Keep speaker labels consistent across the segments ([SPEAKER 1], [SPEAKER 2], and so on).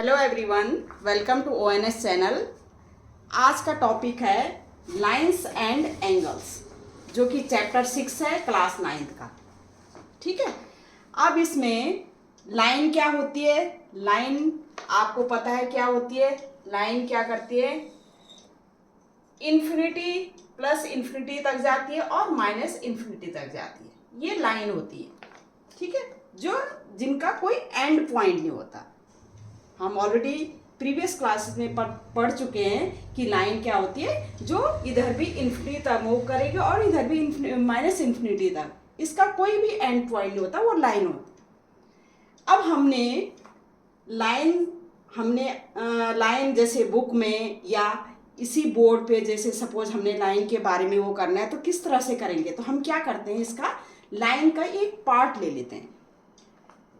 [SPEAKER 1] Hello everyone, welcome to ONS channel. आज का topic है लाइंस एंड एंगल्स, जो कि चैप्टर 6 है क्लास 9 का। ठीक है, अब इसमें लाइन क्या होती है। लाइन आपको पता है क्या होती है। लाइन क्या करती है, इन्फिनिटी प्लस इन्फिनिटी तक जाती है और माइनस इन्फिनिटी तक जाती है। ये लाइन होती है, ठीक है, जो जिनका कोई एंड पॉइंट नहीं होता। हम ऑलरेडी प्रीवियस क्लासेस में पढ़ चुके हैं कि लाइन क्या होती है, जो इधर भी इन्फिनिटी तक मूव करेगी और इधर भी माइनस इन्फिनिटी तक। इसका कोई भी एंड पॉइंट नहीं होता, वो लाइन होती। अब लाइन जैसे बुक में या इसी बोर्ड पे, जैसे सपोज हमने लाइन के बारे में वो करना है तो किस तरह से करेंगे। तो हम क्या करते हैं, इसका लाइन का एक पार्ट ले लेते हैं।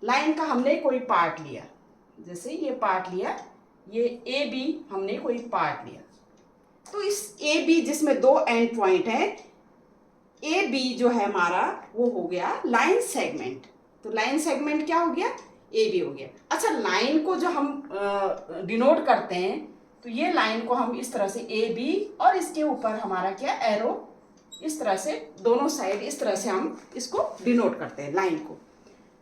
[SPEAKER 1] लाइन का हमने कोई पार्ट लिया, जैसे ये पार्ट लिया, ये ए बी हमने कोई पार्ट लिया। तो इस ए बी जिसमें दो एंड पॉइंट है, ए बी जो है हमारा वो हो गया लाइन सेगमेंट। तो लाइन सेगमेंट क्या हो गया, ए बी हो गया। अच्छा, लाइन को जो हम डिनोट करते हैं, तो ये लाइन को हम इस तरह से ए बी और इसके ऊपर हमारा क्या एरो, इस तरह से दोनों साइड इस तरह से हम इसको डिनोट करते हैं लाइन को।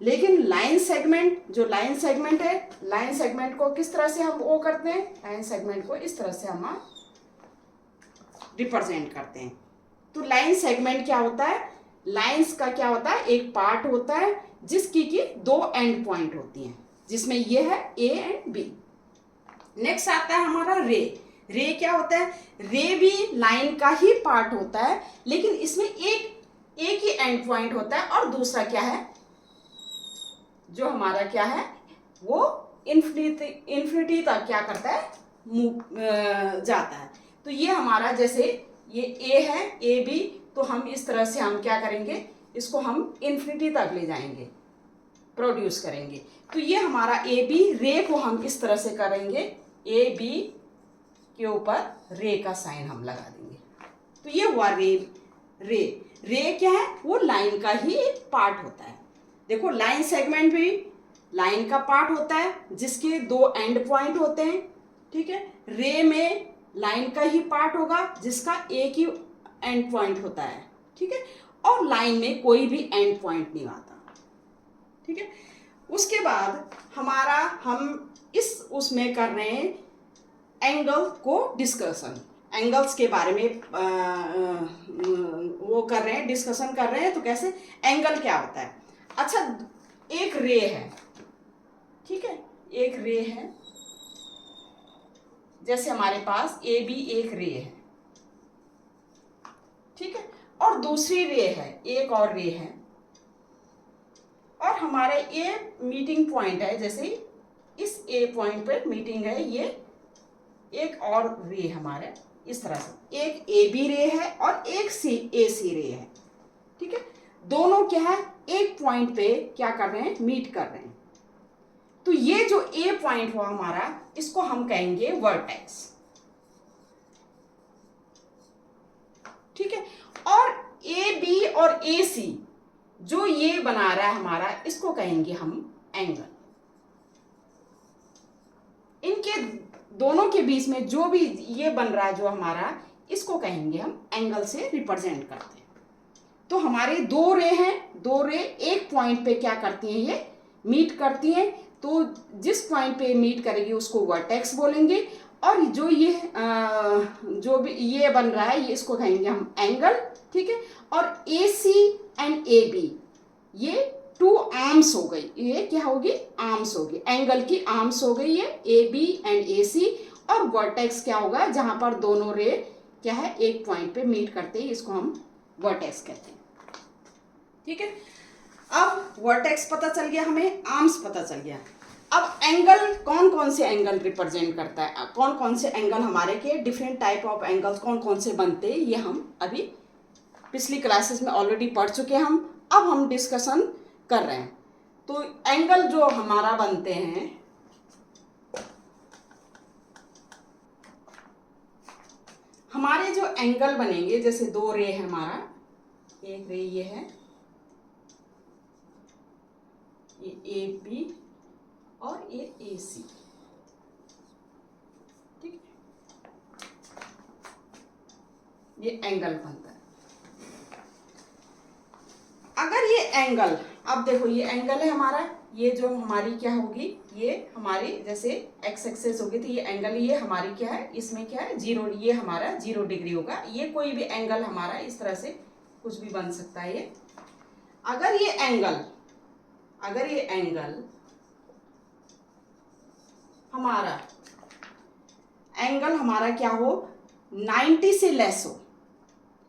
[SPEAKER 1] लेकिन लाइन सेगमेंट, जो लाइन सेगमेंट है, लाइन सेगमेंट को किस तरह से हम वो करते हैं, लाइन सेगमेंट को इस तरह से हम रिप्रेजेंट करते हैं। तो लाइन सेगमेंट क्या होता है, लाइंस का क्या होता है, एक पार्ट होता है जिसकी की दो एंड पॉइंट होती हैं, जिसमें ये है ए एंड बी। नेक्स्ट आता है हमारा रे। रे क्या होता है, रे भी लाइन का ही पार्ट होता है, लेकिन इसमें एक ही एंड पॉइंट होता है और दूसरा क्या है, जो हमारा क्या है वो इन्फिनिटी तक क्या करता है, जाता है। तो ये हमारा जैसे ये ए है, ए बी, तो हम इस तरह से हम क्या करेंगे, इसको हम इन्फिनिटी तक ले जाएंगे, प्रोड्यूस करेंगे। तो ये हमारा ए बी, रे को हम इस तरह से करेंगे, ए बी के ऊपर रे का साइन हम लगा देंगे। तो ये हुआ रे। रे रे क्या है, वो लाइन का ही एक पार्ट होता है। देखो, लाइन सेगमेंट भी लाइन का पार्ट होता है जिसके दो एंड पॉइंट होते हैं, ठीक है। रे में लाइन का ही पार्ट होगा जिसका एक ही एंड पॉइंट होता है, ठीक है। और लाइन में कोई भी एंड पॉइंट नहीं आता, ठीक है। उसके बाद हमारा हम उसमें कर रहे हैं एंगल को डिस्कशन, एंगल्स के बारे में वो कर रहे हैं, डिस्कशन कर रहे हैं। तो कैसे, एंगल क्या होता है। अच्छा, एक रे है, ठीक है, एक रे है, जैसे हमारे पास ए बी एक रे है, ठीक है, और दूसरी रे है, एक और रे है, और हमारे ये मीटिंग पॉइंट है, जैसे इस ए पॉइंट पर मीटिंग है, ये एक और रे हमारे इस तरह से, एक ए बी रे है और एक ए सी रे है, ठीक है। दोनों क्या है, एक पॉइंट पे क्या कर रहे हैं, मीट कर रहे हैं। तो ये जो ए पॉइंट हुआ हमारा, इसको हम कहेंगे वर्टेक्स, ठीक है। और ए बी और ए सी जो ये बना रहा है हमारा, इसको कहेंगे हम एंगल। इनके दोनों के बीच में जो भी ये बन रहा है जो हमारा, इसको कहेंगे हम एंगल से रिप्रेजेंट करते हैं। तो हमारे दो रे हैं, दो रे एक पॉइंट पे क्या करती हैं, ये मीट करती हैं। तो जिस पॉइंट पे मीट करेगी उसको वर्टेक्स बोलेंगे, और जो ये जो भी ये बन रहा है, ये इसको कहेंगे हम एंगल, ठीक है। और ए सी एंड ए बी, ये टू आर्म्स हो गई, ये क्या होगी, आर्म्स होगी, एंगल की आर्म्स हो गई ये ए बी एंड ए सी। और वर्टेक्स क्या होगा, जहां पर दोनों रे क्या है, एक पॉइंट पे मीट करते हैं, इसको हम वर्टेक्स कहते हैं, ठीक है। अब वर्टेक्स पता चल गया हमें, आर्म्स पता चल गया। अब एंगल, कौन कौन से एंगल रिप्रेजेंट करता है, कौन कौन से एंगल हमारे के डिफरेंट टाइप ऑफ एंगल्स कौन कौन से बनते हैं, ये हम अभी पिछली क्लासेस में ऑलरेडी पढ़ चुके हैं। अब हम डिस्कशन कर रहे हैं। तो एंगल जो हमारा बनते हैं, हमारे जो एंगल बनेंगे, जैसे दो रे है हमारा, एक रे ये है, ये ए बी और ये ए सी, ये एंगल बनता है। अगर ये एंगल, अब देखो ये एंगल है हमारा, ये जो हमारी क्या होगी, ये हमारी जैसे एक्स एक्सेस होगी तो ये एंगल, ये हमारी क्या है, इसमें क्या है 0, ये हमारा 0 डिग्री होगा। ये कोई भी एंगल हमारा इस तरह से कुछ भी बन सकता है ये। अगर ये एंगल हमारा क्या हो, 90 से लेस हो,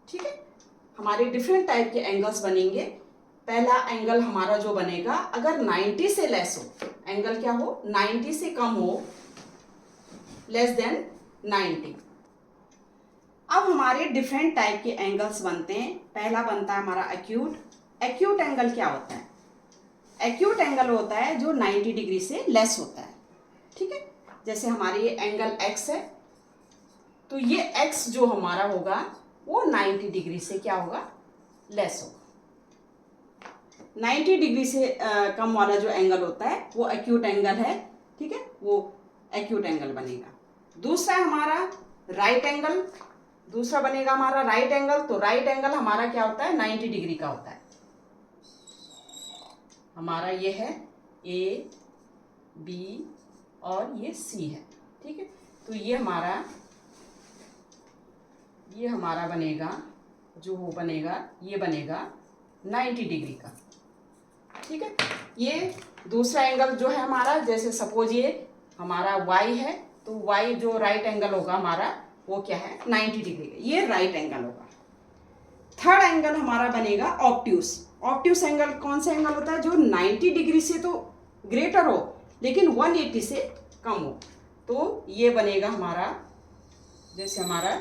[SPEAKER 1] ठीक है। हमारे डिफरेंट टाइप के एंगल्स बनेंगे। पहला एंगल हमारा जो बनेगा, अगर 90 से लेस हो, एंगल क्या हो, 90 से कम हो, लेस देन 90। अब हमारे डिफरेंट टाइप के एंगल्स बनते हैं। पहला बनता है हमारा एक्यूट। एक्यूट एंगल क्या होता है, एक्यूट एंगल होता है जो 90 डिग्री से लेस होता है, ठीक है। जैसे हमारे ये एंगल एक्स है, तो ये एक्स जो हमारा होगा वो 90 डिग्री से क्या होगा, लेस होगा। 90 डिग्री से कम वाला जो एंगल होता है वो एक्यूट एंगल है, ठीक है, वो एक्यूट एंगल बनेगा। दूसरा हमारा राइट एंगल, दूसरा बनेगा हमारा राइट एंगल। तो राइट एंगल हमारा क्या होता है, 90 डिग्री का होता है। हमारा ये है ए, बी और ये सी है, ठीक है। तो ये हमारा बनेगा, जो वो बनेगा, ये बनेगा 90 डिग्री का, ठीक है। ये दूसरा एंगल जो है हमारा, जैसे सपोज ये हमारा y है, तो y जो राइट एंगल होगा हमारा वो क्या है, 90 डिग्री का, ये राइट एंगल होगा। थर्ड एंगल हमारा बनेगा ऑब्ट्यूस। ऑब्ट्यूस एंगल कौन सा एंगल होता है, जो 90 डिग्री से तो ग्रेटर हो लेकिन 180 से कम हो। तो ये बनेगा हमारा, जैसे हमारा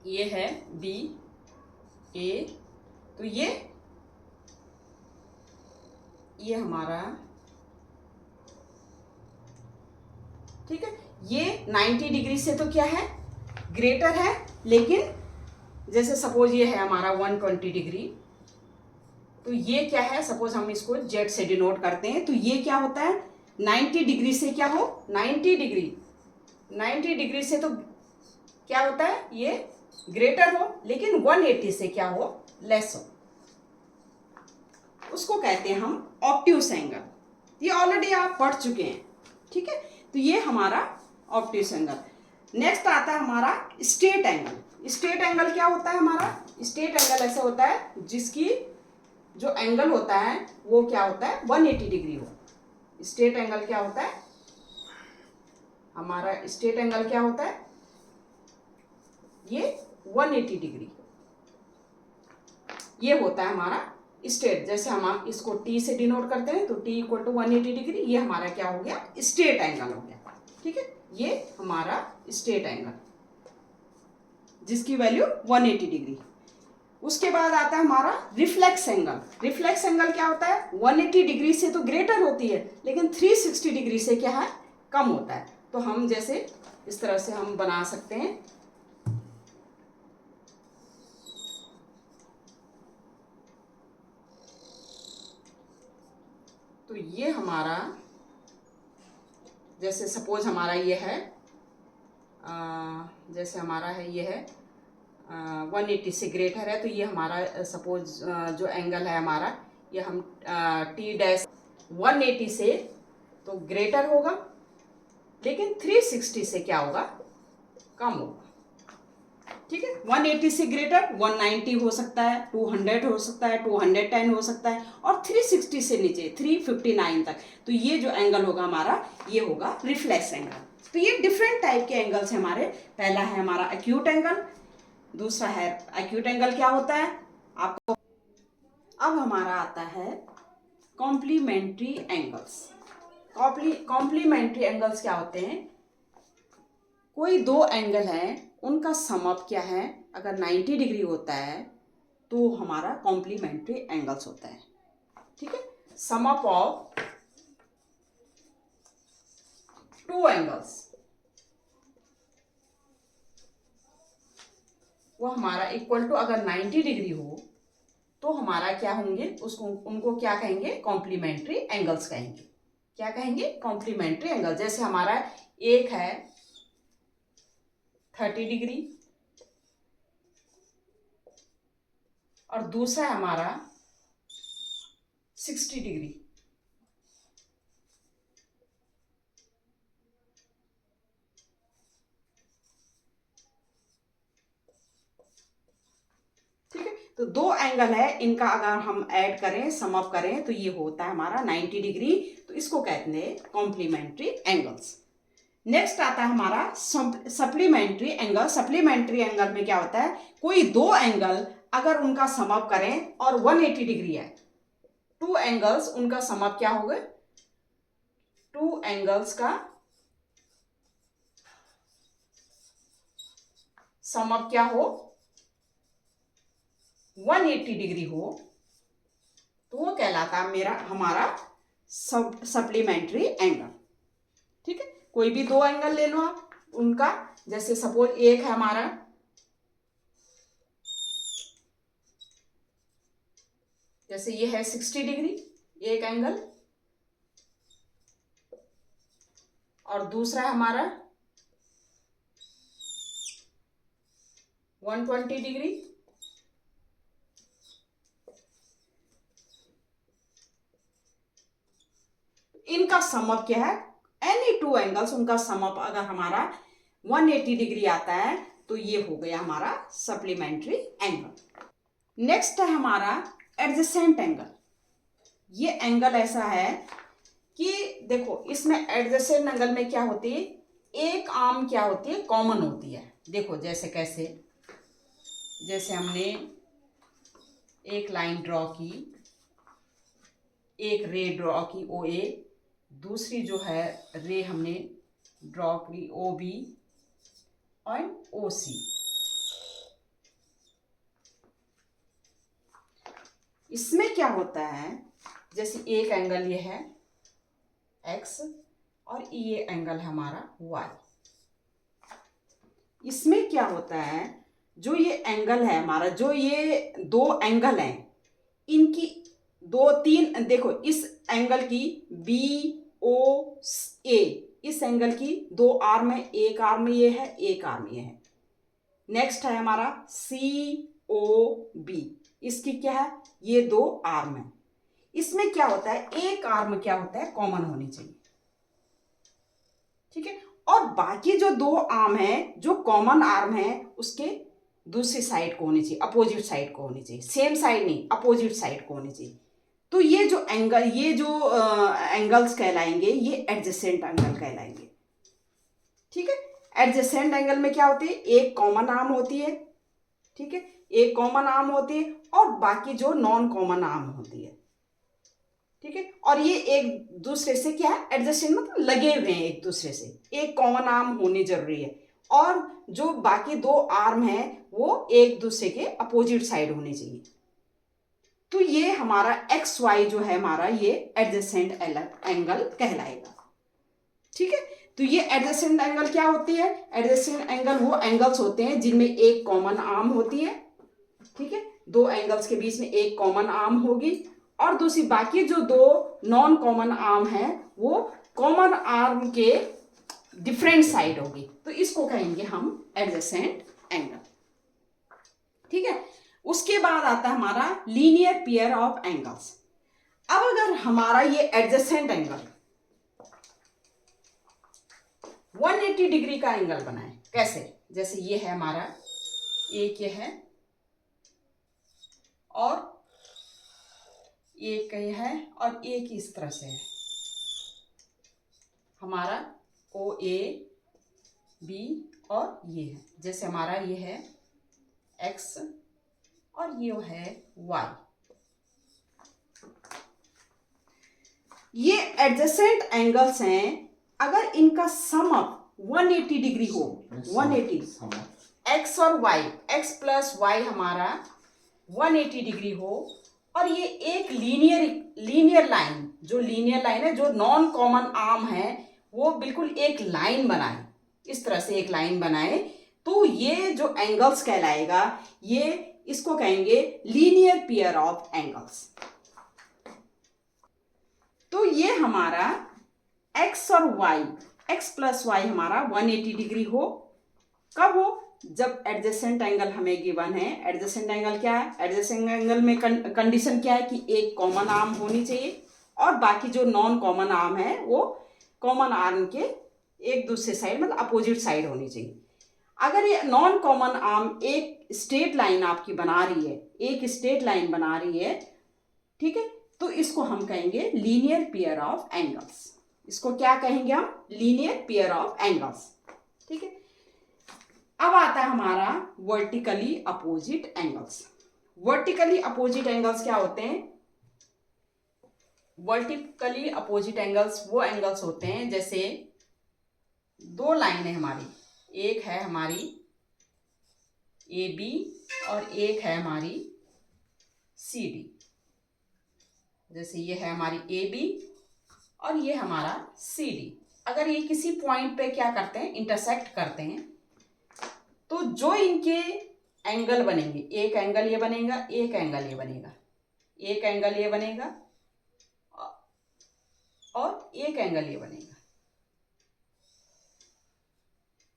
[SPEAKER 1] ये है बी ए, तो ये हमारा, ठीक है। ये 90 डिग्री से तो क्या है, ग्रेटर है, लेकिन जैसे सपोज ये है हमारा 120 डिग्री, तो ये क्या है, सपोज हम इसको जेड से डिनोट करते हैं, तो ये क्या होता है, 90 डिग्री से क्या हो, 90 डिग्री से तो क्या होता है, ये ग्रेटर हो, लेकिन 180 से क्या हो, लेस हो। उसको कहते हैं हम ऑब्ट्यूस एंगल। ये ऑलरेडी आप पढ़ चुके हैं, ठीक है। तो ये हमारा ऑब्ट्यूस एंगल। नेक्स्ट आता है हमारा स्ट्रेट एंगल। स्ट्रेट एंगल क्या होता है हमारा, स्ट्रेट एंगल ऐसा होता है जिसकी जो एंगल होता है वो क्या होता है, 180 डिग्री हो। स्ट्रेट एंगल क्या होता है हमारा, स्ट्रेट एंगल क्या होता है, ये 180 डिग्री, ये होता है हमारा स्ट्रेट। जैसे हम इसको टी से डिनोट करते हैं, तो टी इक्वल टू 180 डिग्री, ये हमारा क्या हो गया, स्ट्रेट एंगल हो गया, ठीक है। ये हमारा स्ट्रेट एंगल जिसकी वैल्यू 180 डिग्री। उसके बाद आता है हमारा रिफ्लेक्स एंगल। रिफ्लेक्स एंगल क्या होता है, 180 डिग्री से तो ग्रेटर होती है, लेकिन 360 डिग्री से क्या है, कम होता है। तो हम जैसे इस तरह से हम बना सकते हैं, तो ये हमारा, जैसे सपोज हमारा ये है, जैसे हमारा है ये है 180 से ग्रेटर है, तो ये हमारा सपोज जो एंगल है हमारा, ये हम टी डैश 180 से तो ग्रेटर होगा, लेकिन 360 से क्या होगा, कम होगा, ठीक है। 180 से ग्रेटर 190 हो सकता है, 200 हो सकता है, 210 हो सकता है, और 360 से नीचे 359 तक। तो ये जो एंगल होगा हमारा, ये होगा रिफ्लेक्स एंगल। तो ये डिफरेंट टाइप के एंगल्स हैं हमारे। पहला है हमारा एक्यूट एंगल, दूसरा है एक्यूट एंगल क्या होता है आपको। अब हमारा आता है कॉम्प्लीमेंट्री एंगल्स। कॉम्प्लीमेंट्री एंगल्स क्या होते हैं, कोई दो एंगल हैं, उनका सम अप क्या है, अगर 90 डिग्री होता है तो हमारा कॉम्प्लीमेंट्री एंगल्स होता है, ठीक है। Sum up of two angles, वो हमारा इक्वल टू, अगर 90 डिग्री हो तो हमारा क्या होंगे, उसको उनको क्या कहेंगे, कॉम्प्लीमेंट्री एंगल्स कहेंगे। क्या कहेंगे, कॉम्प्लीमेंट्री एंगल। जैसे हमारा एक है 30 डिग्री, और दूसरा है हमारा 60 डिग्री। ठीक है, तो दो एंगल है, इनका अगर हम ऐड करें, सम अप करें, तो ये होता है हमारा 90 डिग्री। तो इसको कहते हैं कॉम्प्लीमेंट्री एंगल्स। नेक्स्ट आता है हमारा सप्लीमेंट्री एंगल। सप्लीमेंट्री एंगल में क्या होता है, कोई दो एंगल अगर उनका सम अप करें और 180 डिग्री है, टू एंगल्स उनका सम अप क्या होगा, टू एंगल्स का सम अप क्या हो, 180 डिग्री हो, तो वो कहलाता है मेरा हमारा सप्लीमेंट्री एंगल। ठीक है, कोई भी दो एंगल ले लो आप उनका, जैसे सपोज एक है हमारा, जैसे ये है 60 डिग्री एक एंगल, और दूसरा है हमारा 120 डिग्री। इनका समअप क्या है, एनी टू एंगल्स उनका समअप अगर हमारा 180 डिग्री आता है तो ये हो गया हमारा सप्लीमेंट्री एंगल। नेक्स्ट है हमारा एडजेसेंट एंगल। ये एंगल ऐसा है कि देखो इसमें एडजेसेंट एंगल में क्या होती है, एक आर्म क्या होती है, कॉमन होती है। देखो जैसे कैसे, जैसे हमने एक लाइन ड्रॉ की, एक रे ड्रॉ की ओ ए, दूसरी जो है रे हमने ड्रॉ की ओ बी और ओ सी। इसमें क्या होता है, जैसे एक एंगल ये है एक्स और ये एंगल है हमारा वाई। इसमें क्या होता है, जो ये एंगल है हमारा, जो ये दो एंगल हैं, इनकी दो तीन, देखो इस एंगल की बी ओ ए, इस एंगल की दो आर्म है, एक आर्म ये है, एक आर्म ये है। नेक्स्ट है हमारा सी ओ बी, इसकी क्या है, ये दो आर्म है। इसमें क्या होता है, एक आर्म क्या होता है, कॉमन होनी चाहिए। ठीक है, और बाकी जो दो आर्म है, जो कॉमन आर्म है, उसके दूसरी साइड को होनी चाहिए, अपोजिट साइड को होनी चाहिए, सेम साइड नहीं, अपोजिट साइड को होनी चाहिए। तो ये जो एंगल, ये जो एंगल्स कहलाएंगे, ये एडजेसेंट एंगल कहलाएंगे। ठीक है, एडजेसेंट एंगल में क्या होती है, एक कॉमन आर्म होती है। ठीक है, एक कॉमन आर्म होती है और बाकी जो नॉन कॉमन आर्म होती है। ठीक है, और ये एक दूसरे से क्या है, एडजेसेंट मतलब लगे हुए हैं एक दूसरे से, एक कॉमन आर्म होनी जरूरी है, और जो बाकी दो आर्म है वो एक दूसरे के अपोजिट साइड होनी चाहिए। तो ये हमारा एक्स वाई जो है हमारा, ये एडजेसेंट एंगल कहलाएगा। ठीक है, तो ये एडजेसेंट एंगल क्या होती है, एडजेसेंट एंगल वो एंगल्स होते हैं जिनमें एक कॉमन आर्म होती है। ठीक है, दो एंगल्स के बीच में एक कॉमन आर्म होगी, और दूसरी बाकी जो दो नॉन कॉमन आर्म है वो कॉमन आर्म के डिफरेंट साइड होगी, तो इसको कहेंगे हम एडजेसेंट एंगल। ठीक है, उसके बाद आता है हमारा लीनियर पेयर ऑफ एंगल्स। अब अगर हमारा ये एडजेसेंट एंगल 180 डिग्री का एंगल बनाए, कैसे, जैसे ये है हमारा, एक ये है और एक ये है और एक इस तरह से है, हमारा ओ ए बी और ये है, जैसे हमारा ये है एक्स और ये है y। ये एडजेसेंट एंगल्स हैं, अगर इनका सम अप 180 डिग्री हो, 180 एक्स और y, x प्लस वाई हमारा 180 डिग्री हो, और ये एक लीनियर लाइन, जो लीनियर लाइन है, जो नॉन कॉमन आर्म है, वो बिल्कुल एक लाइन बनाए, इस तरह से एक लाइन बनाए, तो ये जो एंगल्स कहलाएगा, ये इसको कहेंगे लीनियर पेयर ऑफ एंगल्स। तो ये हमारा x और y, x प्लस वाई हमारा 180 डिग्री हो, कब हो, जब एडजेसेंट एंगल हमें गिवन है, एडजेसेंट एंगल क्या है, एडजेसेंट एंगल में कंडीशन क्या है कि एक कॉमन आर्म होनी चाहिए और बाकी जो नॉन कॉमन आर्म है वो कॉमन आर्म के एक दूसरे साइड मतलब अपोजिट साइड होनी चाहिए। अगर ये नॉन कॉमन आर्म एक स्ट्रेट लाइन आपकी बना रही है, एक स्ट्रेट लाइन बना रही है, ठीक है, तो इसको हम कहेंगे लीनियर पेयर ऑफ एंगल्स। इसको क्या कहेंगे हम, लीनियर पेयर ऑफ एंगल्स, ठीक है। अब आता है हमारा vertically opposite angles. Vertically opposite angles क्या होते हैं, वर्टिकली अपोजिट एंगल्स वो एंगल्स होते हैं जैसे दो लाइन है हमारी, एक है हमारी ए बी और एक है हमारी सी डी। जैसे ये है हमारी ए बी और ये हमारा सी डी। अगर ये किसी पॉइंट पे क्या करते हैं, इंटरसेक्ट करते हैं, तो जो इनके एंगल बनेंगे, एक एंगल ये बनेगा, एक एंगल ये बनेगा, एक एंगल ये बनेगा और एक एंगल ये बनेगा,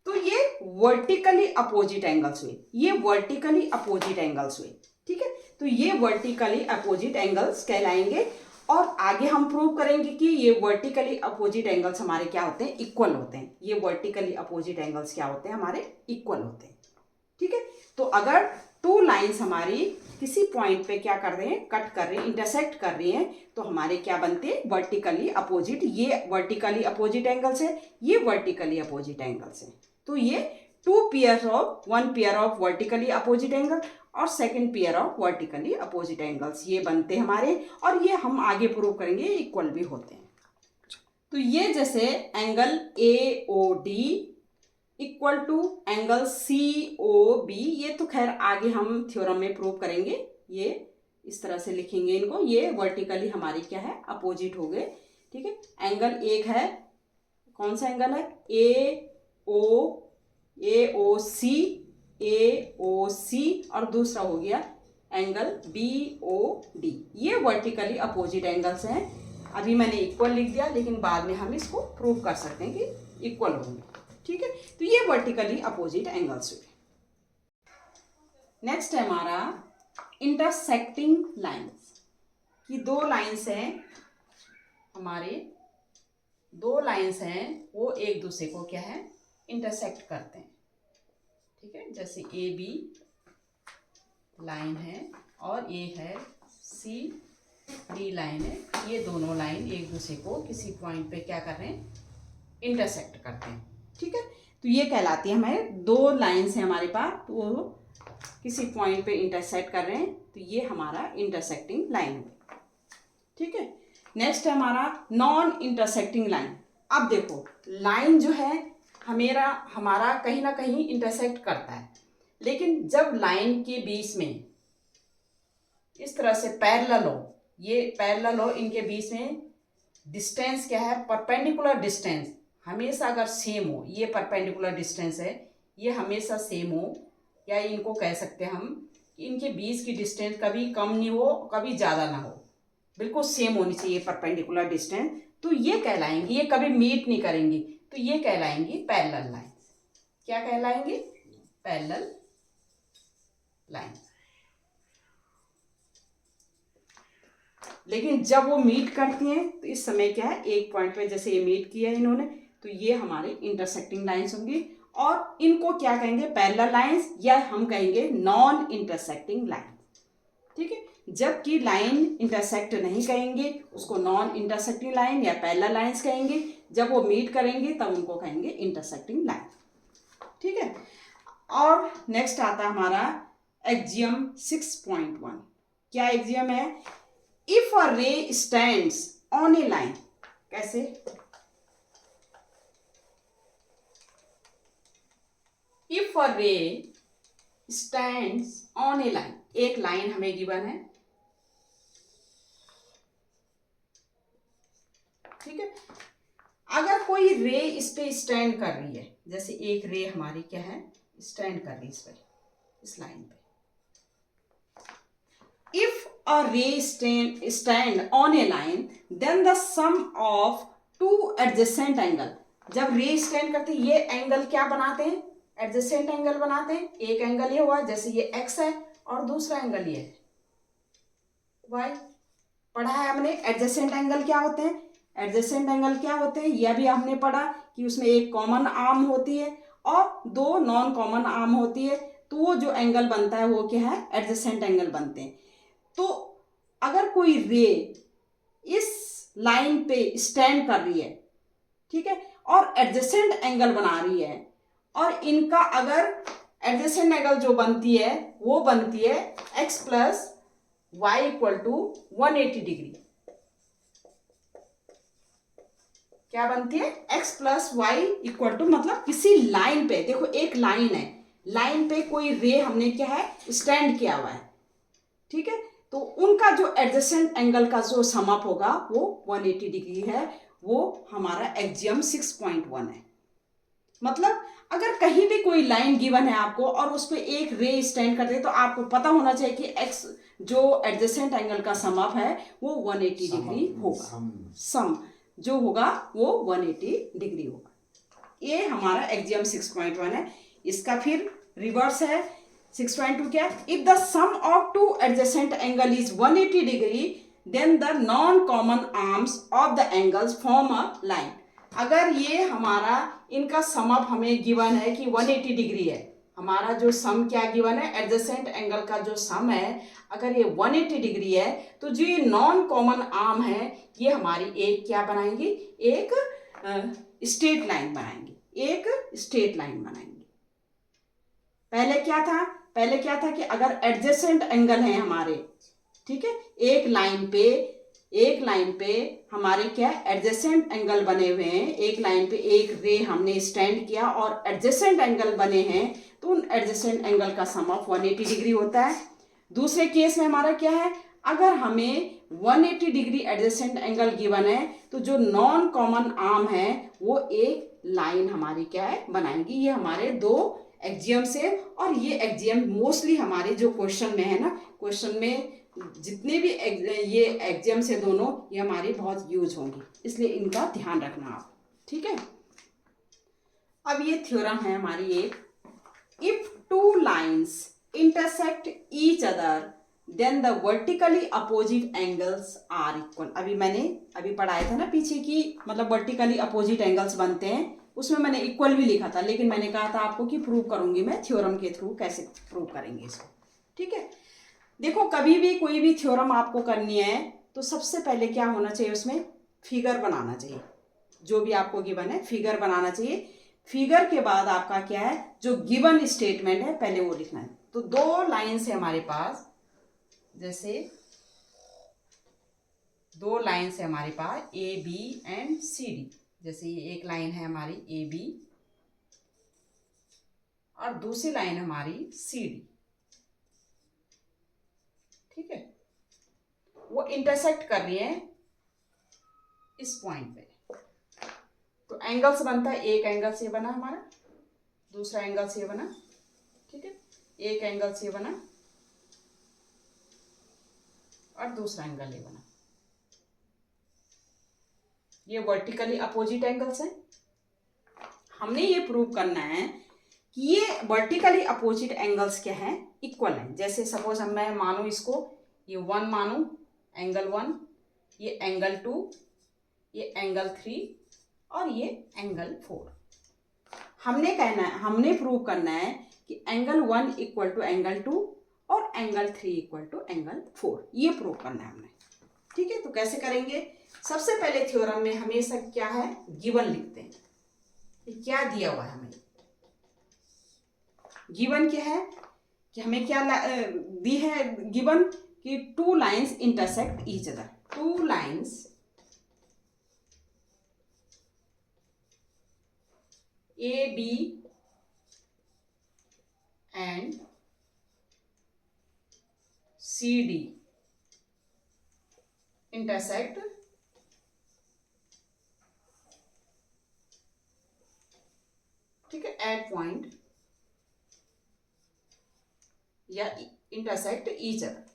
[SPEAKER 1] तो ये वर्टिकली अपोजिट एंगल्स हुए, ये वर्टिकली अपोजिट एंगल्स हुए, ठीक है। तो ये वर्टिकली अपोजिट एंगल्स कहलाएंगे और आगे हम प्रूव करेंगे कि ये वर्टिकली अपोजिट एंगल्स हमारे क्या होते हैं, इक्वल होते हैं। ये वर्टिकली अपोजिट एंगल्स क्या होते हैं, हमारे इक्वल होते हैं, ठीक है। तो अगर टू लाइंस हमारी किसी पॉइंट पे क्या कर रहे हैं, कट कर रहे हैं, इंटरसेक्ट कर रही हैं, तो हमारे क्या बनते हैं, वर्टिकली अपोजिट। ये वर्टिकली अपोजिट एंगल्स है, ये वर्टिकली अपोजिट एंगल्स है। तो ये two pairs of, one pair of vertically opposite angle और second pair of vertically opposite angles ये बनते हैं हमारे, और ये हम आगे प्रूव करेंगे इक्वल भी होते हैं। तो ये जैसे angle A O D equal to angle C O B, ये तो खैर आगे हम थ्योरम में प्रूव करेंगे, ये इस तरह से लिखेंगे इनको, ये वर्टिकली हमारी क्या है, अपोजिट हो गए, ठीक है। एंगल एक है, कौन सा एंगल है, ए ओ सी और दूसरा हो गया एंगल बी ओ डी। ये वर्टिकली अपोजिट एंगल्स हैं। अभी मैंने इक्वल लिख दिया, लेकिन बाद में हम इसको प्रूव कर सकते हैं कि इक्वल होंगे, ठीक है। तो ये वर्टिकली अपोजिट एंगल्स हुए। नेक्स्ट है हमारा इंटरसेक्टिंग लाइंस, कि दो लाइंस हैं हमारे, दो लाइंस हैं वो एक दूसरे को क्या है, इंटरसेक्ट करते हैं, ठीक है। जैसे ए बी लाइन है और ये है सी डी लाइन है, ये दोनों लाइन एक दूसरे को किसी पॉइंट पे क्या कर रहे हैं, इंटरसेक्ट करते हैं, ठीक है। तो ये कहलाती है, हमारे दो लाइंस हैं हमारे पास, तो वो किसी पॉइंट पे इंटरसेक्ट कर रहे हैं, तो ये हमारा इंटरसेक्टिंग लाइन है, ठीक है। नेक्स्ट है हमारा नॉन इंटरसेक्टिंग लाइन। अब देखो लाइन जो है हमारा कहीं ना कहीं इंटरसेक्ट करता है, लेकिन जब लाइन के बीच में इस तरह से पैरेलल हो, ये पैरेलल हो, इनके बीच में डिस्टेंस क्या है, परपेंडिकुलर डिस्टेंस हमेशा अगर सेम हो, ये परपेंडिकुलर डिस्टेंस है, ये हमेशा सेम हो, या इनको कह सकते हैं हम कि इनके बीच की डिस्टेंस कभी कम नहीं हो, कभी ज़्यादा ना हो, बिल्कुल सेम होनी चाहिए परपेंडिकुलर डिस्टेंस, तो ये कहलाएंगी, ये कभी मीट नहीं करेंगी, तो ये कहलाएंगी पैरेलल लाइंस। क्या कहलाएंगी, पैरेलल लाइंस। लेकिन जब वो मीट करती हैं तो इस समय क्या है, एक पॉइंट पे जैसे ये मीट किया है इन्होंने, तो ये हमारे इंटरसेक्टिंग लाइंस होंगी, और इनको क्या कहेंगे, पैरेलल लाइंस, या हम कहेंगे नॉन इंटरसेक्टिंग लाइन, ठीक है। जबकि लाइन इंटरसेक्ट नहीं कहेंगे, उसको नॉन इंटरसेक्टिंग लाइन या पैरेलल लाइंस कहेंगे। जब वो मीट करेंगे तब उनको कहेंगे इंटरसेक्टिंग लाइन, ठीक है। और नेक्स्ट आता है हमारा एक्सियम 6.1। क्या एक्सियम है, इफ अ रे स्टैंड्स ऑन ए लाइन, कैसे, इफ अ रे स्टैंड्स ऑन ए लाइन, एक लाइन हमें गिवन है, ठीक है। अगर कोई रे इस पे स्टैंड कर रही है, जैसे एक रे हमारी क्या है, स्टैंड कर रही है इस पे, इस लाइन पे, if a ray stand on a line then the sum of two adjacent angle, जब रे स्टैंड करते हैं ये एंगल क्या बनाते हैं, एडजेसेंट एंगल बनाते हैं। एक एंगल ये हुआ, जैसे ये एक्स है, और दूसरा एंगल ये है वाई। पढ़ा है हमने एडजेसेंट एंगल क्या होते हैं। एडजेसेंट एंगल क्या होते हैं, यह भी हमने पढ़ा कि उसमें एक कॉमन आर्म होती है और दो नॉन कॉमन आर्म होती है, तो वो जो एंगल बनता है वो क्या है, एडजेसेंट एंगल बनते हैं। तो अगर कोई रे इस लाइन पे स्टैंड कर रही है, ठीक है, और एडजेसेंट एंगल बना रही है, और इनका अगर एडजेसेंट एंगल जो बनती है वो बनती है x plus Y equal to 180 degree. क्या बनती है, x plus Y equal to, मतलब किसी लाइन पे, देखो एक लाइन है, लाइन पे कोई रे हमने क्या है स्टैंड किया हुआ है, ठीक है, तो उनका जो एडजेसेंट एंगल का जो सम अप होगा वो 180 डिग्री है। वो हमारा एक्जियम 6.1 है। मतलब अगर कहीं भी कोई लाइन गिवन है आपको और उस पर एक रे स्टैंड करते हैं, तो आपको पता होना चाहिए कि एक्स जो एडजेसेंट एंगल का सम अप है वो 180 डिग्री होगा। सम जो होगा वो 180 डिग्री होगा। ये हमारा एक्जियम 6.1 है। इसका फिर रिवर्स है 6.2 क्या, if the sum of two adjacent angle is 180 degree then the non common arms of the angles form a line. अगर ये हमारा इनका सम अप हमें गिवन है कि 180 डिग्री है, हमारा जो सम क्या गिवन है, एडजेसेंट एंगल का जो सम है, अगर ये 180 डिग्री है, तो जो ये नॉन कॉमन आर्म है ये हमारी एक क्या बनाएंगी, एक स्ट्रेट लाइन बनाएंगे, एक स्ट्रेट लाइन बनाएंगे। पहले क्या था कि अगर एडजेसेंट एंगल है हमारे, ठीक है, एक लाइन पे हमारे क्या एडजेसेंट एंगल बने हुए हैं, एक लाइन पे एक रे हमने स्टैंड किया और एडजेसेंट एंगल बने हैं, तो उन एडजेसेंट एंगल का सम ऑफ 180 डिग्री होता है। दूसरे केस में हमारा क्या है, अगर हमें 180 डिग्री एडजेसेंट एंगल गिवन है, तो जो नॉन कॉमन आर्म है वो एक लाइन हमारी क्या है बनाएंगी। ये हमारे दो एक्जियम से, और ये एक्जियम मोस्टली हमारे जो क्वेश्चन में है ना, क्वेश्चन में जितने भी ये एक्जियम्स है दोनों, ये हमारी बहुत यूज होंगी, इसलिए इनका ध्यान रखना आप, ठीक है। अब ये थ्योरम है हमारी एक, if two lines intersect each other then the vertically opposite angles are equal. अभी पढ़ाया था ना पीछे की, मतलब वर्टिकली अपोजिट एंगल्स बनते हैं, उसमें मैंने इक्वल भी लिखा था, लेकिन मैंने कहा था आपको कि प्रूव करूंगी मैं थ्योरम के थ्रू, कैसे प्रूव करेंगे इसको, ठीक है। देखो कभी भी कोई भी थ्योरम आपको करनी है तो सबसे पहले क्या होना चाहिए, उसमें फिगर बनाना चाहिए। जो भी आपको गिवन है फिगर बनाना चाहिए। फिगर के बाद आपका क्या है, जो गिवन स्टेटमेंट है पहले वो लिखना है। तो दो लाइन्स है हमारे पास, जैसे दो लाइन्स है हमारे पास A B and C D. जैसे ये एक लाइन है हमारी ए बी और दूसरी लाइन हमारी सी डी, ठीक है, वो इंटरसेक्ट कर रही है इस पॉइंट पे। तो एंगल्स बनता है, एक एंगल से बना हमारा, दूसरा एंगल से बना, ठीक है, एक एंगल से बना और दूसरा एंगल ये बना। ये वर्टिकली अपोजिट एंगल्स हैं। हमने ये प्रूव करना है कि ये वर्टिकली अपोजिट एंगल्स क्या हैं, इक्वल हैं। जैसे सपोज मैं मानू इसको, ये 1 मानू, एंगल 1, ये एंगल 2, ये एंगल 3 और ये एंगल 4। हमने प्रूव करना है कि एंगल 1 इक्वल टू एंगल 2 और एंगल 3 इक्वल टू एंगल 4, ये प्रूव करना है हमने, ठीक है। तो कैसे करेंगे, सबसे पहले थ्योरम में हमेशा क्या है, गिवन लिखते हैं। क्या दिया हुआ है हमें, गिवन क्या है कि हमें क्या दी है गिवन, कि two lines intersect each other. Two lines A B and C D intersect ठीक है एट पॉइंट या इंटरसेक्ट ईच अदर।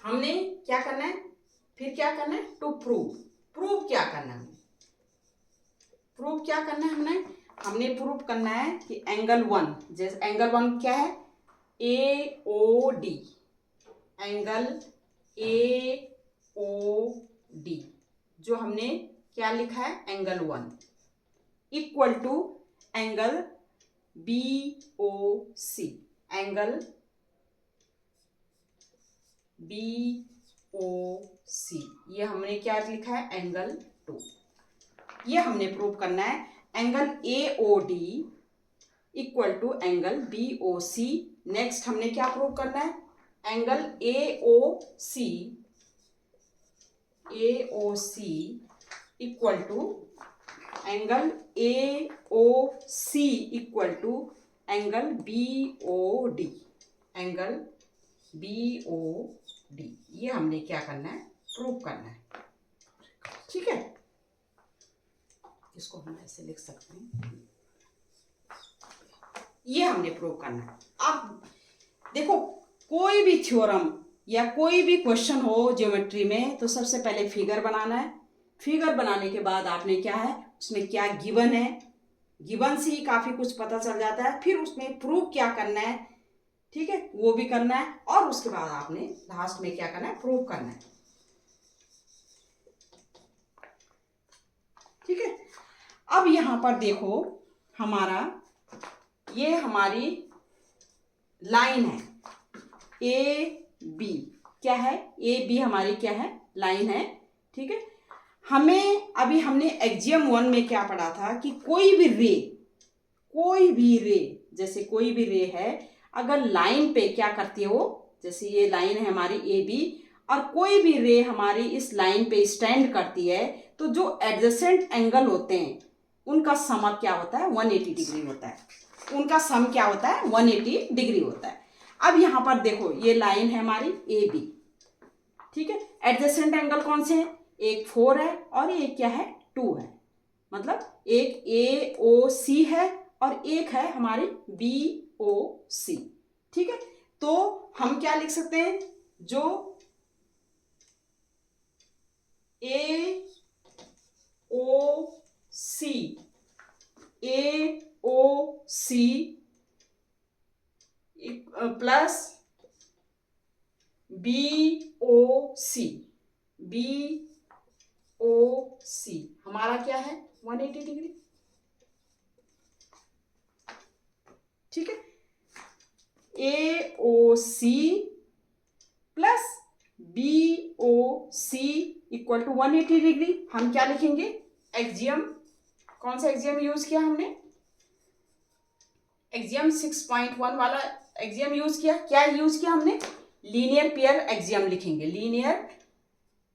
[SPEAKER 1] हमने क्या करना है, फिर क्या करना है, टू प्रूव। प्रूव क्या करना है, प्रूव क्या करना है हमने प्रूव करना है कि एंगल वन, जैसे एंगल वन क्या है, A O D, angle A O D जो हमने क्या लिखा है angle one, equal to angle B O C, angle B O C, ये हमने क्या लिखा है एंगल टू। ये हमने प्रूव करना है angle A O D equal to angle B O C. Next हमने क्या प्रूव करना है, angle A O C equal to angle A O C equal to angle B O D, angle B O D. ये हमने क्या करना है, prove करना है। ठीक है, इसको हम ऐसे लिख सकते हैं, ये हमने प्रूव करना है। अब देखो, कोई भी थ्योरम या कोई भी क्वेश्चन हो ज्योमेट्री में तो सबसे पहले फिगर बनाना है। फिगर बनाने के बाद आपने क्या है, उसमें क्या गिवन है, गिवन से ही काफी कुछ पता चल जाता है। फिर उसमें प्रूव क्या करना है, ठीक है, वो भी करना है। और उसके बाद आपने लास्ट में क्या करना है, प्रूव करना है। ठीक है, अब यहां पर देखो, ये हमारी लाइन है ए बी, क्या है ए बी, हमारी क्या है लाइन है। ठीक है, हमने एक्जियम वन में क्या पढ़ा था कि कोई भी रे जैसे कोई भी रे है, अगर लाइन पे क्या करती है वो, जैसे ये लाइन है हमारी ए बी और कोई भी रे हमारी इस लाइन पे स्टैंड करती है, तो जो एडजेसेंट एंगल होते हैं उनका सम क्या होता है, 180 डिग्री होता है। उनका सम क्या होता है, 180 डिग्री होता है। अब यहां पर देखो, ये लाइन है हमारी ए बी, ठीक है, एडजेसेंट एंगल कौन से हैं, एक 4 है और एक क्या है 2 है, मतलब एक ए ओ सी है और एक है हमारी बी ओ सी। ठीक है, तो हम क्या लिख सकते हैं, जो ए O C plus B O सी हमारा क्या है 180 डिग्री। ठीक है, A O C plus B O C equal to 180 degree. हम क्या लिखेंगे, एक्जियम, कौन सा एक्जियम यूज किया हमने, एक्जियम 6.1 वाला एक्जियम यूज किया। क्या यूज किया हमने, लीनियर पेयर एक्जियम लिखेंगे, लीनियर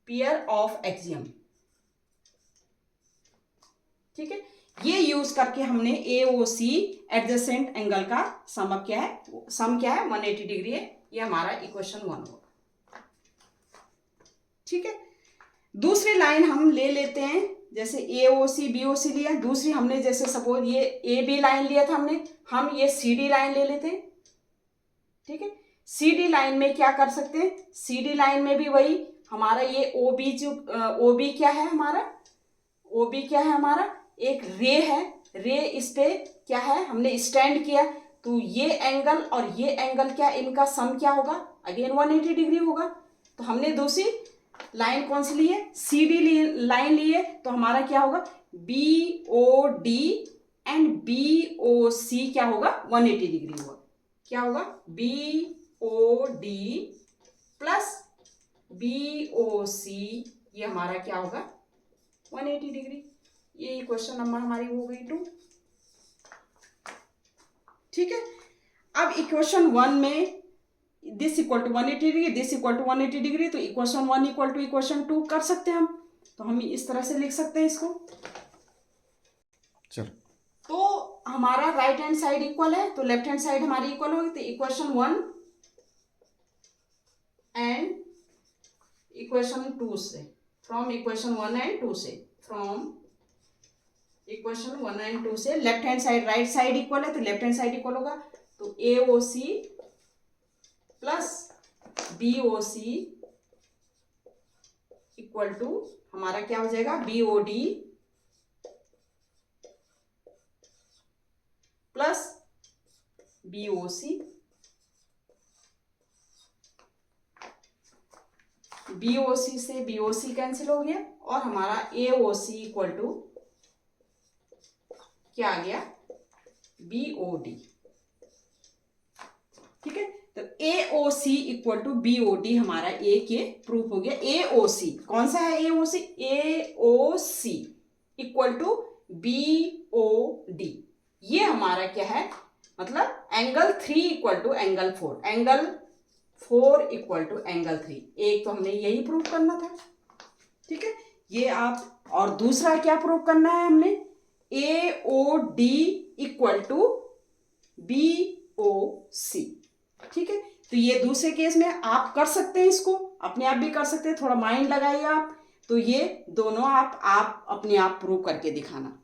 [SPEAKER 1] पेयर ऑफ एक्जियम। ठीक है, ये यूज करके हमने ए ओ सी एडजेसेंट एंगल का सम क्या है, 180 डिग्री है। ये हमारा इक्वेशन 1 होगा। ठीक है, दूसरी लाइन हम ले लेते हैं, जैसे ए ओ सी बी ओ सी लिया, दूसरी हमने जैसे सपोज ये ए बी लाइन लिया था हमने, हम ये सी डी लाइन ले लेते हैं। ठीक है, सी डी लाइन में क्या कर सकते हैं, सी डी लाइन में भी वही हमारा ये ओ बी, जो ओ बी क्या है हमारा एक रे है, रे इस पे क्या है हमने स्टैंड किया, तो ये एंगल और ये एंगल क्या, इनका सम क्या होगा, अगेन 180 डिग्री होगा। तो हमने दूसरी लाइन कौन सी ली है, सी डी लाइन ली है, तो हमारा क्या होगा, B O D and B O C क्या होगा 180 डिग्री होगा। क्या होगा, B O D plus B O C, ये हमारा क्या होगा 180 डिग्री। ये क्वेश्चन नंबर हमारी हो गई 2। ठीक है, अब इक्वेशन 1 में this equal to 180 degree, this equal to 180 degree, तो इक्वेशन 1 इक्वल टू इक्वेशन 2 कर सकते हैं हम। तो हम इस तरह से लिख सकते हैं इसको। चलो, तो हमारा राइट हैंड साइड इक्वल है, तो लेफ्ट हैंड साइड हमारी इक्वल होगी। तो इक्वेशन 1 एंड इक्वेशन 2 से, फ्रॉम इक्वेशन 1 एंड 2 से, फ्रॉम इक्वेशन 1 एंड 2 से left hand side right side equal है, तो लेफ्ट हैंड साइड इक्वल होगा, तो A O C plus B O C equal to हमारा क्या हो जाएगा, BOD प्लस BOC, BOC से BOC कैंसिल हो गया और हमारा AOC इक्वल टू क्या आ गया, BOD। ठीक है, तो AOC इक्वल टू BOD हमारा A के प्रूफ हो गया। AOC कौन सा है, AOC, AOC equal to BOD, ये हमारा क्या है, मतलब angle 3 equal to angle 4, angle 4 equal to angle 3। एक तो हमने यही प्रूव करना था। ठीक है, ये आप, और दूसरा क्या प्रूव करना है हमने, AOD इक्वल टू BOC। ठीक है, तो ये दूसरे केस में आप कर सकते हैं, इसको अपने आप भी कर सकते हैं, थोड़ा माइंड लगाइए आप। तो ये दोनों आप अपने आप प्रूव करके दिखाना।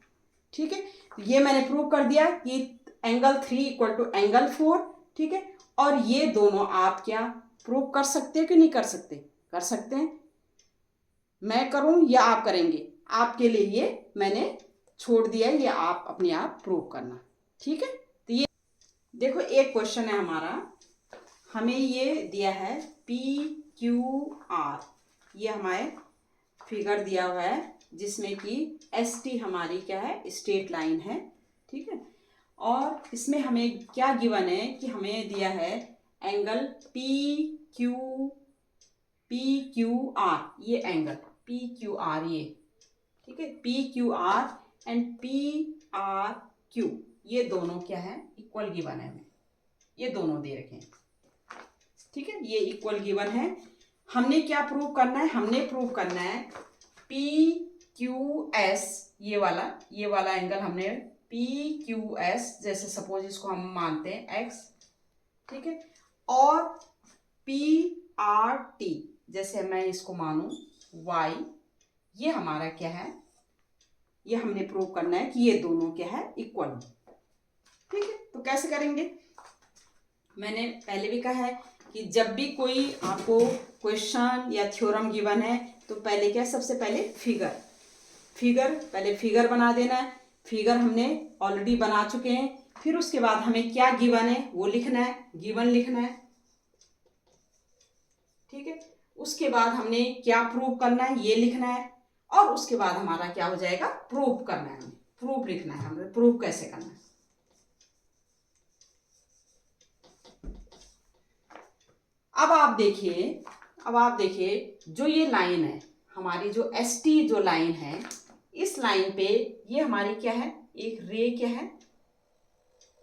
[SPEAKER 1] ठीक है, ये मैंने प्रूव कर दिया कि एंगल 3 इक्वल टू एंगल 4। ठीक है, और ये दोनों आप क्या प्रूव कर सकते हैं कि नहीं कर सकते, कर सकते हैं। मैं करूं या आप करेंगे, आपके लिए ये मैंने छोड़ दिया, ये आप अपने आप प्रूव करना। ठीक है, तो ये देखो एक क्वेश्चन है हमारा, हमें ये दिया है PQR, ये हमारे फिगर दिया हुआ है जिसमें कि ST हमारी क्या है, स्ट्रेट लाइन है। ठीक है, और इसमें हमें क्या गिवन है कि हमें दिया है एंगल PQR, ये एंगल PQR ये। ठीक है, PQR एंड PRQ ये दोनों क्या है, इक्वल गिवन है हमें, ये दोनों दे रखे हैं। ठीक है, ये इक्वल गिवन है। हमने क्या प्रूव करना है, हमने प्रूव करना है PQS, ये वाला एंगल हमने PQS, जैसे सपोज इसको हम मानते हैं X। ठीक है, और PRT जैसे मैं इसको मानूं Y, ये हमारा क्या है, ये हमने प्रूव करना है कि ये दोनों क्या है, इक्वल। ठीक है, तो कैसे करेंगे, मैंने पहले भी कहा है कि जब भी कोई आपको क्वेश्चन या थ्योरम गिवन है तो पहले क्या, सबसे पहले पहले फिगर बना देना है। फिगर हमने ऑलरेडी बना चुके हैं। फिर उसके बाद हमें क्या गिवन है वो लिखना है, गिवन लिखना है। ठीक है, उसके बाद हमने क्या प्रूव करना है ये लिखना है, और उसके बाद हमारा क्या हो जाएगा, प्रूफ करना है, हमें प्रूफ लिखना है, हमें प्रूफ कैसे करना है। अब आप देखिए जो ये लाइन है हमारी, जो ST जो लाइन है, इस लाइन पे ये हमारी क्या है, एक रे क्या है,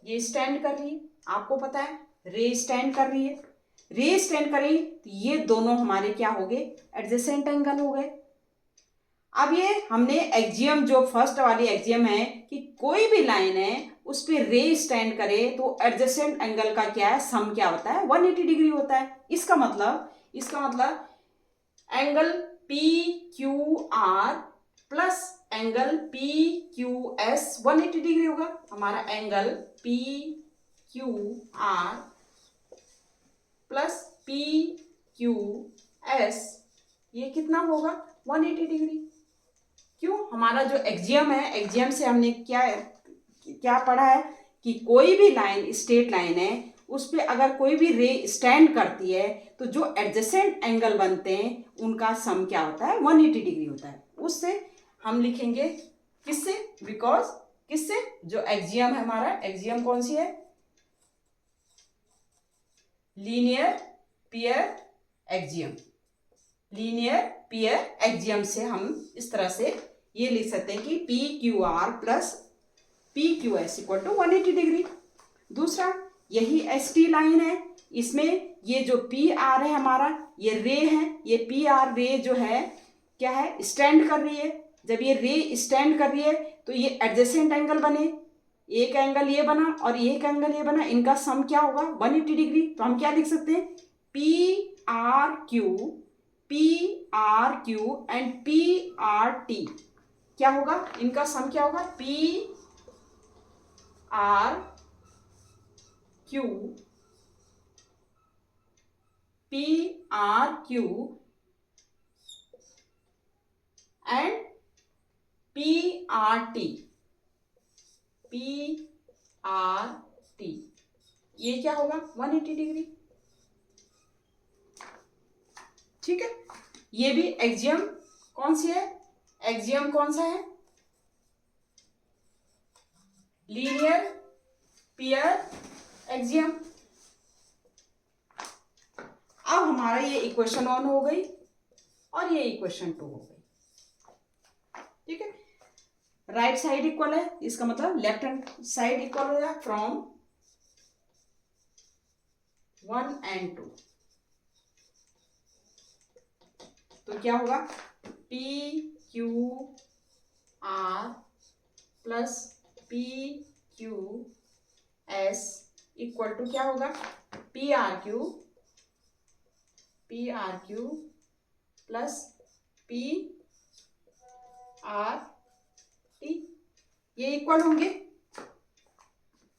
[SPEAKER 1] ये स्टैंड कर रही है। आपको पता है रे स्टैंड कर रही है, तो ये दोनों हमारे क्या हो गए, एडजेसेंट एंगल हो गए। अब ये हमने एक्जियम, जो फर्स्ट वाली एक्जियम है कि कोई भी लाइन है उस पर रे स्टैंड करे तो एडजेसेंट एंगल का क्या है, सम क्या होता है, 180 डिग्री होता है। इसका मतलब angle PQR plus angle PQS 180 degree होगा। हमारा एंगल PQR प्लस PQS ये कितना होगा, 180 डिग्री। क्यों, हमारा जो एक्जियम है, एक्जियम से हमने क्या पढ़ा है कि कोई भी लाइन, स्ट्रेट लाइन है, उस पर अगर कोई भी रे स्टैंड करती है तो जो एडजेसेंट एंगल बनते हैं उनका सम क्या होता है, 180 डिग्री होता है। उससे हम लिखेंगे किससे, बिकॉज किससे, जो एक्जियम है हमारा, एक्जियम कौन सी है, लीनियर पियर एक्जियम। लीनियर पियर एक्जियम से हम इस तरह से ये लिख सकते हैं कि PQR plus PQS equal to 180 degree. दूसरा यही ST लाइन है, इसमें ये जो PR है हमारा, ये रे है, ये PR रे जो है क्या है, स्टैंड कर रही है। जब ये रे स्टैंड कर रही है तो ये एडजेसेंट एंगल बने, एक एंगल ये बना और एक एंगल ये बना, इनका सम क्या होगा, 180 डिग्री। तो हम क्या लिख सकते हैं, PRQ एंड PRT क्या होगा, इनका सम क्या होगा, PRQ PRT, PRT, ये क्या होगा 180 डिग्री। ठीक है, ये भी एक्सियम कौन सी है, एक्सियम कौन सा है, लीनियर पेयर एक्सियम। अब हमारा ये इक्वेशन 1 हो गई और ये इक्वेशन 2 हो गई। ठीक है, राइट साइड इक्वल है, इसका मतलब लेफ्ट हैंड साइड इक्वल हो गया फ्रॉम 1 and 2। तो क्या होगा, PQR plus PQS equal to क्या होगा, PRQ प्लस PRT, ये इक्वल होंगे।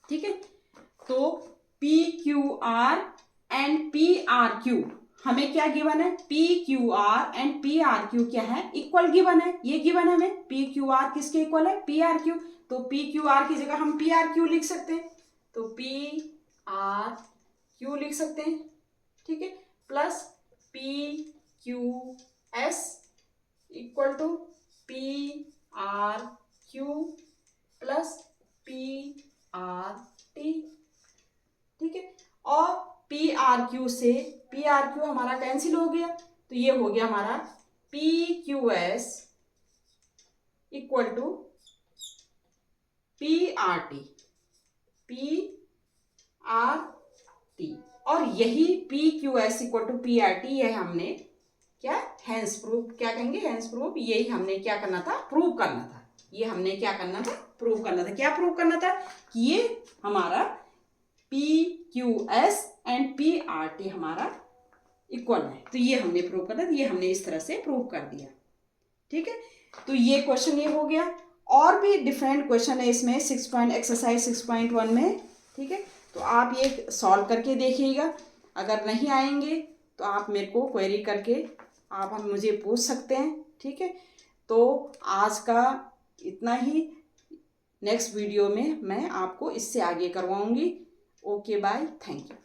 [SPEAKER 1] ठीक है, तो PQR एंड PRQ हमें क्या गिवन है, PQR एंड PRQ क्या है, इक्वल गिवन है, ये गिवन है हमें। PQR किसके इक्वल है, PRQ, तो PQR की जगह हम PRQ लिख सकते हैं, तो PRQ लिख सकते हैं। ठीक है, plus PQS equal to PRQ plus PRT। ठीक है, और PRQ से PRQ हमारा कैंसिल हो गया, तो ये हो गया हमारा PQS इक्वल टू PRT, और यही PQS इक्वल टू PRT ये हमने क्या हेंस प्रूफ, क्या कहेंगे हेंस प्रूफ, यही हमने क्या करना था, प्रूव करना था। ये हमने क्या करना था, प्रूव करना था। क्या प्रूव करना था कि ये हमारा PQS एंड PRT हमारा इक्वल है, तो ये हमने प्रूव करना था, ये हमने इस तरह से प्रूव कर दिया। ठीक है, तो ये क्वेश्चन ये हो गया। और भी डिफरेंट क्वेश्चन है इसमें एक्सरसाइज 6.1 में। ठीक है, तो आप ये सॉल्व करके देखिएगा। अगर नहीं आएंगे तो आप मेरे को क्वेरी करके आप हम मुझे पूछ सकते हैं। ठीक है, तो आज का इतना ही। नेक्स्ट वीडियो में मैं आपको इससे आगे करवाऊंगी। Okay bye, thank you.